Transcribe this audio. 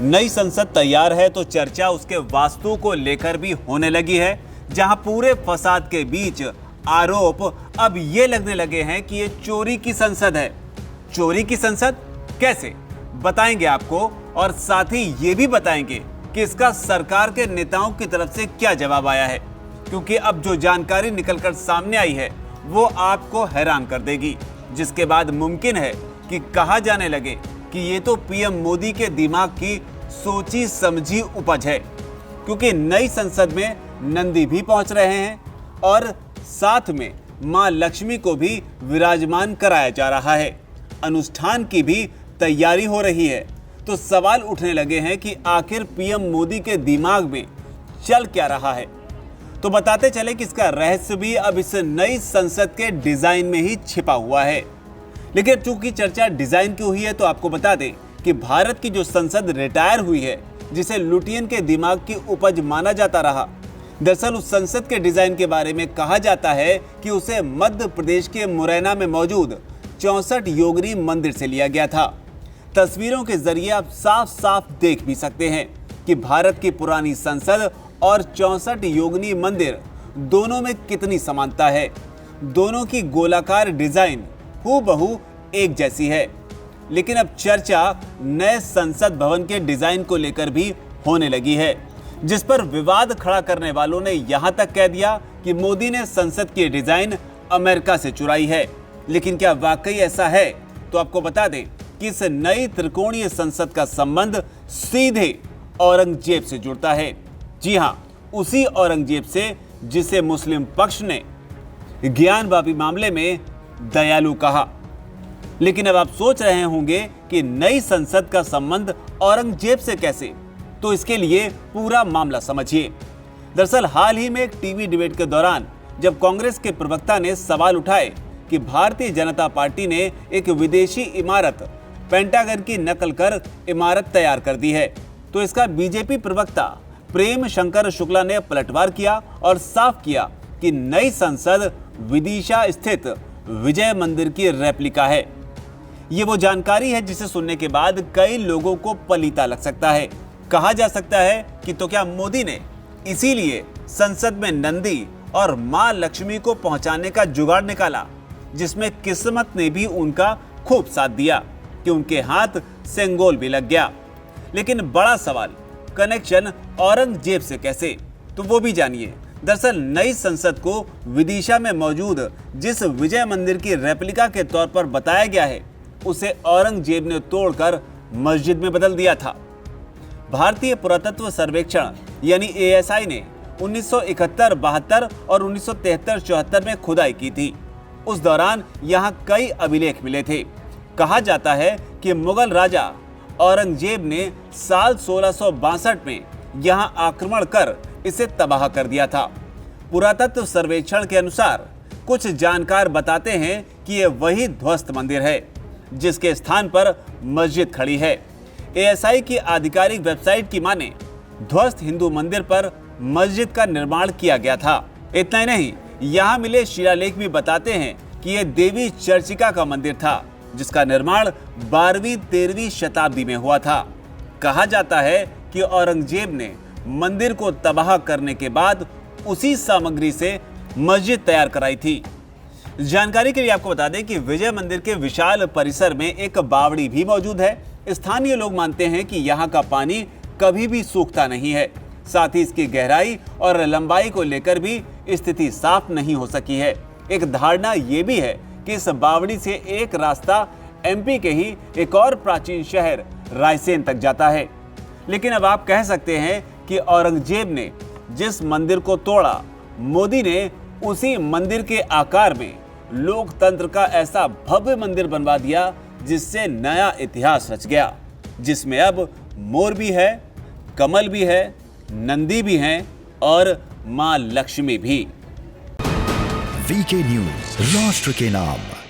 नई संसद तैयार है तो चर्चा उसके वास्तु को लेकर भी होने लगी है, जहां पूरे फसाद के बीच आरोप अब ये लगने लगे हैं कि ये चोरी की संसद है। चोरी की संसद कैसे, बताएंगे आपको, और साथ ही ये भी बताएंगे कि इसका सरकार के नेताओं की तरफ से क्या जवाब आया है, क्योंकि अब जो जानकारी निकलकर सामने आई है वो आपको हैरान कर देगी, जिसके बाद मुमकिन है कि कहा जाने लगे कि ये तो पीएम मोदी के दिमाग की सोची समझी उपज है, क्योंकि नई संसद में नंदी भी पहुंच रहे हैं और साथ में मां लक्ष्मी को भी विराजमान कराया जा रहा है। अनुष्ठान की भी तैयारी हो रही है। तो सवाल उठने लगे हैं कि आखिर पीएम मोदी के दिमाग में चल क्या रहा है। तो बताते चले कि इसका रहस्य भी अब इस नई संसद के डिजाइन में ही छिपा हुआ है। लेकिन चूंकि चर्चा डिजाइन की हुई है तो आपको बता दें कि भारत की जो संसद रिटायर हुई है, जिसे लुटियन के दिमाग की उपज माना जाता रहा, दरअसल उस संसद के डिजाइन के बारे में कहा जाता है कि उसे मध्य प्रदेश के मुरैना में मौजूद 64 योगिनी मंदिर से लिया गया था। तस्वीरों के जरिए आप साफ साफ देख भी सकते हैं कि भारत की पुरानी संसद और 64 योगिनी मंदिर दोनों में कितनी समानता है। दोनों की गोलाकार डिजाइन हूबहू एक जैसी है। लेकिन अब चर्चा नए संसद भवन के डिजाइन को लेकर भी होने लगी है, जिस पर विवाद खड़ा करने वालों ने यहां तक कह दिया कि मोदी ने संसद की डिजाइन अमेरिका से चुराई है। लेकिन क्या वाकई ऐसा है? तो आपको बता दें कि इस नई त्रिकोणीय संसद का संबंध सीधे औरंगजेब से जुड़ता है। जी हां, उसी औरंगजेब से जिसे मुस्लिम पक्ष ने ज्ञानवापी मामले में दयालु कहा। लेकिन अब आप सोच रहे होंगे कि नई संसद का संबंध औरंगजेब से कैसे, तो इसके लिए पूरा मामला समझिए। दरअसल हाल ही में एक टीवी डिबेट के दौरान जब कांग्रेस के प्रवक्ता ने सवाल उठाए कि भारतीय जनता पार्टी ने एक विदेशी इमारत पेंटागन की नकल कर इमारत तैयार कर दी है, तो इसका बीजेपी प्रवक्ता प्रेम शंकर शुक्ला ने पलटवार किया और साफ किया कि नई संसद विदिशा स्थित विजय मंदिर की रेप्लिका है। ये वो जानकारी है जिसे सुनने के बाद कई लोगों को पलीता लग सकता है। कहा जा सकता है कि तो क्या मोदी ने इसीलिए संसद में नंदी और मां लक्ष्मी को पहुंचाने का जुगाड़ निकाला, जिसमें किस्मत ने भी उनका खूब साथ दिया कि उनके हाथ सेंगोल भी लग गया। लेकिन बड़ा सवाल, कनेक्शन औरंगजेब से कैसे, तो वो भी जानिए। दरअसल नई संसद को विदिशा में मौजूद जिस विजय मंदिर की रेप्लिका के तौर पर बताया गया है, उसे औरंगजेब ने तोड़कर मस्जिद में बदल दिया था। भारतीय पुरातत्व सर्वेक्षण यानी ASI ने 1971-72 और 1973-74 में खुदाई की थी। उस दौरान यहाँ कई अभिलेख मिले थे। कहा जाता है कि मुगल राजा औरंगजेब ने साल 1662 में यहाँ आक्रमण कर इसे तबाह कर दिया था। पुरातत्व सर्वेक्षण के अनुसार कुछ जानकार बताते हैं कि यह वही ध्वस्त मंदिर है जिसके स्थान पर मस्जिद खड़ी है। ASI की आधिकारिक वेबसाइट की माने ध्वस्त हिंदू मंदिर पर मस्जिद का निर्माण किया गया था। इतना ही नहीं, यहाँ मिले शिलालेख भी बताते हैं कि यह देवी चर्चिका का मंदिर था, जिसका निर्माण 12वीं-13वीं शताब्दी में हुआ था। कहा जाता है कि औरंगजेब ने मंदिर को तबाह करने के बाद उसी सामग्री से मस्जिद तैयार कराई थी। जानकारी के लिए आपको बता दें कि विजय मंदिर के विशाल परिसर में एक बावड़ी भी मौजूद है। स्थानीय लोग मानते हैं कि यहाँ का पानी कभी भी सूखता नहीं है। साथ ही इसकी गहराई और लंबाई को लेकर भी स्थिति साफ नहीं हो सकी है। एक धारणा ये भी है कि इस बावड़ी से एक रास्ता MP के ही एक और प्राचीन शहर रायसेन तक जाता है। लेकिन अब आप कह सकते हैं कि औरंगजेब ने जिस मंदिर को तोड़ा, मोदी ने उसी मंदिर के आकार में लोकतंत्र का ऐसा भव्य मंदिर बनवा दिया जिससे नया इतिहास रच गया, जिसमें अब मोर भी है, कमल भी है, नंदी भी हैं और मां लक्ष्मी भी। VK न्यूज, राष्ट्र के नाम।